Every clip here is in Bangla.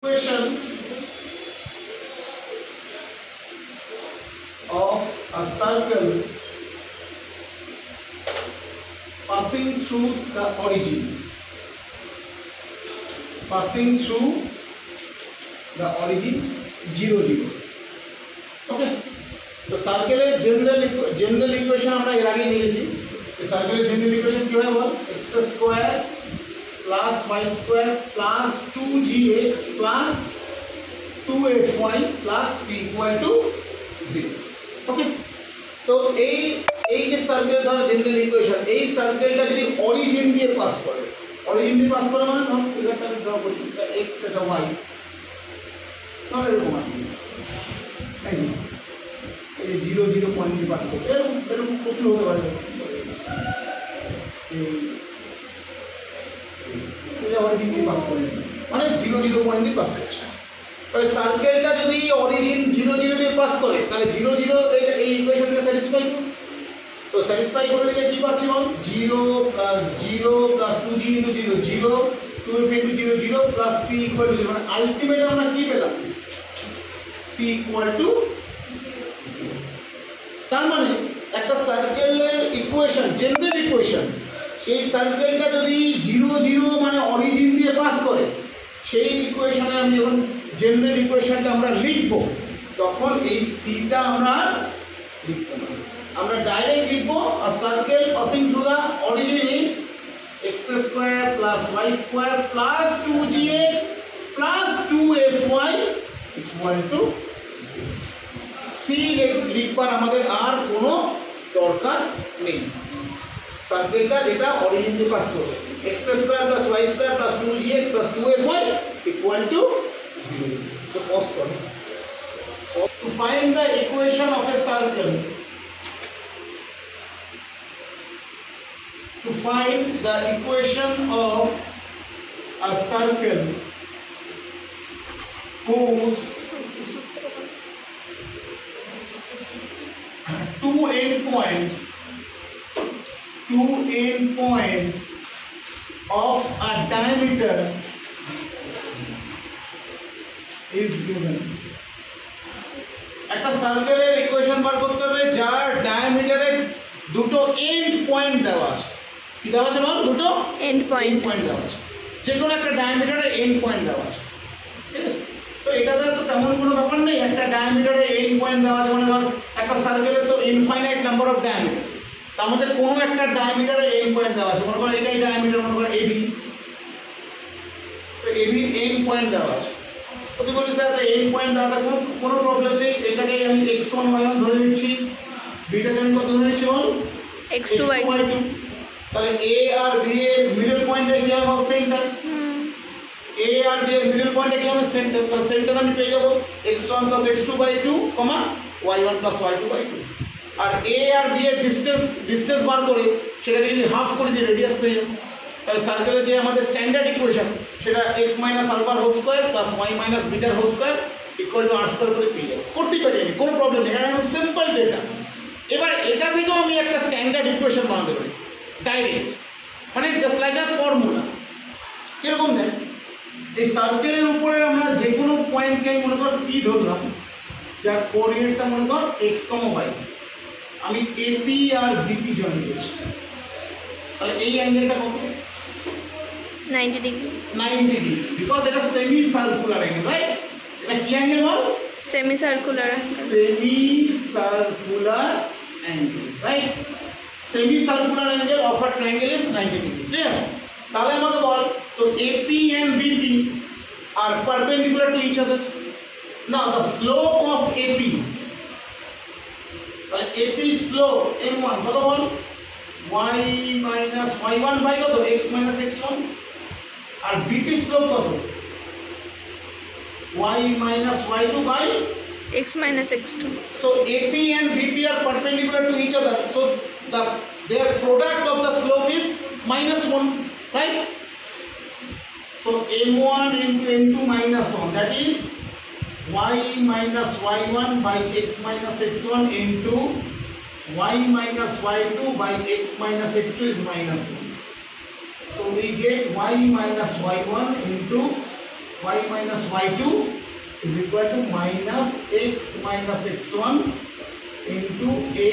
Equation of a circle passing through the origin. Passing through the origin 0 0. Okay. तो सर्कल जनरल इक्वेशन আমরা এর আগে নিয়েছি। এই সার্কেলের জেনারেল ইকুয়েশন কি হয় বল? x square plus y square plus 2gx plus 2fy plus c equal to 0। ওকে, তো এই যে সার্কেল ধর জেনারেল ইকুয়েশন, এই সার্কেলটা যদি অরিজিন দিয়ে পাস করে, অরিজিন দিয়ে পাস করে মানে ধর ফিগারটা ড্র করি, x এটা y, তাহলে এরকম আছে এই 0 0 পয়েন্ট দিয়ে পাস করে, এরকম প্রচুর হতে পারে। অরিজিন দিয়ে পাস করে মানে 0 0 পয়েন্ট দিয়ে পাস করছে। তাহলে সার্কেলটা যদি অরিজিন 0 0 দিয়ে পাস করে তাহলে 0 0 এই ইকুয়েশন দিয়ে স্যাটিসফাই করবে। তো স্যাটিসফাই করে দিলে কি পাচ্ছি বল? 0 + 0 + 2g * 0 0 2f * 0 0 + c = 0, মানে আলটিমেট আমরা কি পেলাম? c = 0। তার মানে একটা সার্কেলের ইকুয়েশন, জেনারেল ইকুয়েশন, এই সার্কেলটা যদি 0 0 মানে অরিজিন দিয়ে পাস করে, সেই ইকুয়েশনে আমি যখন জেনারেল ইকুয়েশনটা আমরা লিখব তখন এই সিটা আমরা লিখব না, আমরা ডাইরেক্ট লিখব a circle passing through the origin is x square plus y square plus 2gx plus 2fy equal to C. লিখবার আমাদের আর কোনো দরকার নেই। সার্কেলটা যেটা অরিজিন দিয়ে পাস করবে x square plus y square plus 2gx plus 2fy equal two 0। তো পজ করো। To find the equation of a circle, to find the equation of a circle whose two endpoints of a diameter is given. একটা সার্কেলের ইকুয়েশন বার করতে হবে যার ডায়ামিটারে দুটো এন্ড পয়েন্ট দেওয়া আছে। কি দেওয়া আছে বল? দুটো এন্ড পয়েন্ট দেওয়া আছে, যে কোনো একটা ডায়ামিটারে এন্ড পয়েন্ট দেওয়া আছে। ঠিক আছে, তো এটা তো তেমন কোনো ব্যাপার নেই, একটা ডায়ামিটারে এন্ড পয়েন্ট দেওয়া আছে মানে ধর একটা সার্কেলের তো ইনফাইনাইট নাম্বার অফ ডায়ামিটারস, তার মধ্যে কোনো একটা ডায়ামিটারে এন্ড পয়েন্ট দেওয়া আছে। মনে করো এটাই ডায়ামিটার, মনে করো এবি, তো এবি এন্ড পয়েন্ট দেওয়া আছে। তো বলি স্যার এন্ড পয়েন্ট দেওয়া কোনো প্রবলেম নেই, এটাকে আমি x1 y1 ধরে নিচ্ছি, বিটাকে আমি কত ধরে নিচ্ছি বল? x2 y2। তাহলে a আর b এর মিডল পয়েন্টটা কি হবে? সেন্টার। a আর b এর মিডল পয়েন্টটা কি হবে? সেন্টার। তাহলে সেন্টার আমি পেয়ে যাব x1 + x2/2, y1 + y2/2। আর a আর b এর ডিসটেন্স বার করে সেটাকে যদি হাফ করে দিই রেডিয়াস পেয়ে যাব। তাহলে সার্কেলের যে আমাদের স্ট্যান্ডার্ড ইকুয়েশন সেটা x - α² + y - β² = r² করে পেয়ে যাব। করতেই পারি আমি, কোনো প্রবলেম নেই, কারণ আমি সিম্পল ডেটা। এবার এটা থেকেও আমি একটা স্ট্যান্ডার্ড ইকুয়েশন বানাতে পারি ডাইরেক্ট, মানে জাস্ট লাইক আ ফর্মুলা। কিরকম দেখ, এই সার্কেলের উপরে আমরা যে কোনো পয়েন্টকে আমি মনে কর পি ধরলাম, যার কোঅর্ডিনেটটা মনে কর x, y, আমি এপি আর বিপি জয়েন করছি। তাহলে এই অ্যাঙ্গেলটা কত? 90 ডিগ্রি। 90 ডিগ্রি, বিকজ এটা সেমি সার্কুলার অ্যাঙ্গেল, রাইট? এটা কি অ্যাঙ্গেল বল? Semi circular angle, right? Semi circular angle of a triangle is 90 degree. Clear? তাহলে আমাকে বল, তো AP and BP are perpendicular to each other. Now the slope of AP, তাহলে এপি স্লোপ m1 কত বল? y - y1 বাই কত? x - x1। আর বিপি স্লোপ কত? y - y2 by x - x2। So AP and BP are perpendicular to each other, so their product of the slope is -1, right? So m1 into m2 -1, that is y - y1 by x - x1 into y minus y2 by x minus x2 is minus 1. So we get y minus y1 into y minus y2 is equal to minus x minus x1 into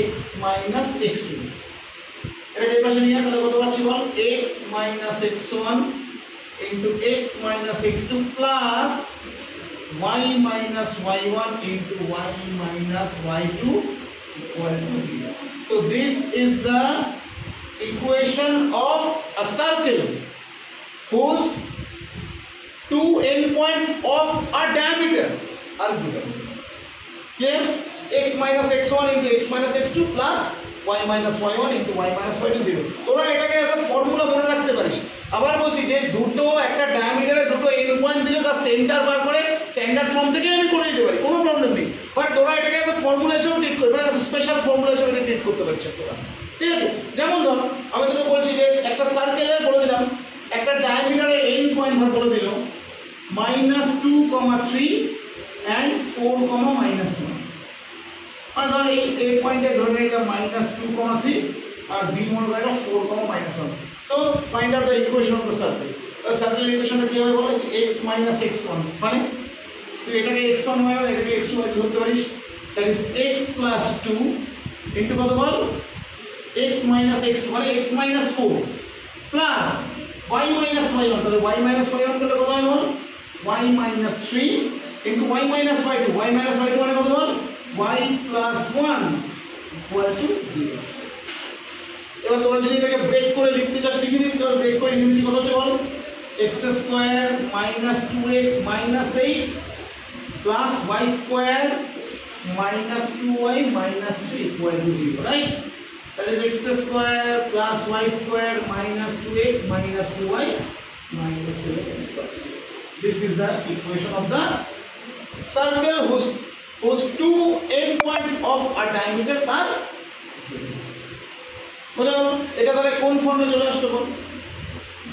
x minus x2. এটা এই পাশে নিয়ে তাহলে কত পাচ্ছি বল x minus x1 into x minus x2 plus y minus y1 into y minus y2 equal to 0. So this is the equation of a circle whose two endpoints of a diameter are given. Clear? X minus x1 into x minus x2 plus y minus y1 into y minus y2 0. তোরা এটাকে একটা ফর্মুলা মনে রাখতে পারিস। আবার বলছি যে দুটো একটা ডায়ামিটারে দুটো এন্ড পয়েন্ট দিলে তার সেন্টার বার করে স্ট্যান্ডার্ড ফর্ম থেকে আমি করে দিতে পারি, কোনো প্রবলেম নেই। বাট তোরা এটাকে একটা ফর্মুলা হিসেবে ট্রিট করতে পারি, একটা স্পেশাল ফর্মুলা হিসেবে ট্রিট করতে পারছিস তোরা, ঠিক আছে? যেমন ধর আমি তোকে বলছি যে একটা সার্কেলের বলে দিলাম একটা ডায়ামিটারে এন্ড পয়েন্ট ধর বলে দিল -2,3 and 4,-1. আর ধর এই পয়েন্টে ধরে এটা -2,3 আর b মনে এটা 4,-1. So find out the equation of the circle. The circle equation কি হবে বলো x minus x1 মানে তুই এটাকে x1 হয় এটাকে x2 ধরতে পারিস, that is x plus 2 into কত বল x minus x2 মানে x minus 4 plus y minus y1 তাহলে y minus y1 করলে কত হয় বল y minus 3 into y minus y2 মানে কত বল y plus 1 equal to 0. এবার তোমরা যদি এটাকে ব্রেক করে লিখতে চাও লিখে দিন, তাহলে ব্রেক করে লিখে কত হচ্ছে বল x square minus 2x minus 8 plus y square minus 2y minus 3 equal to 0, right? That is x square plus y square minus 2x minus 2y minus 7 equal to 0. This is the equation of the circle whose two endpoints of a diameter are এটা তাহলে কোন ফর্মে চলে আসলো বল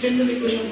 জেনারেল ইকুয়েশন।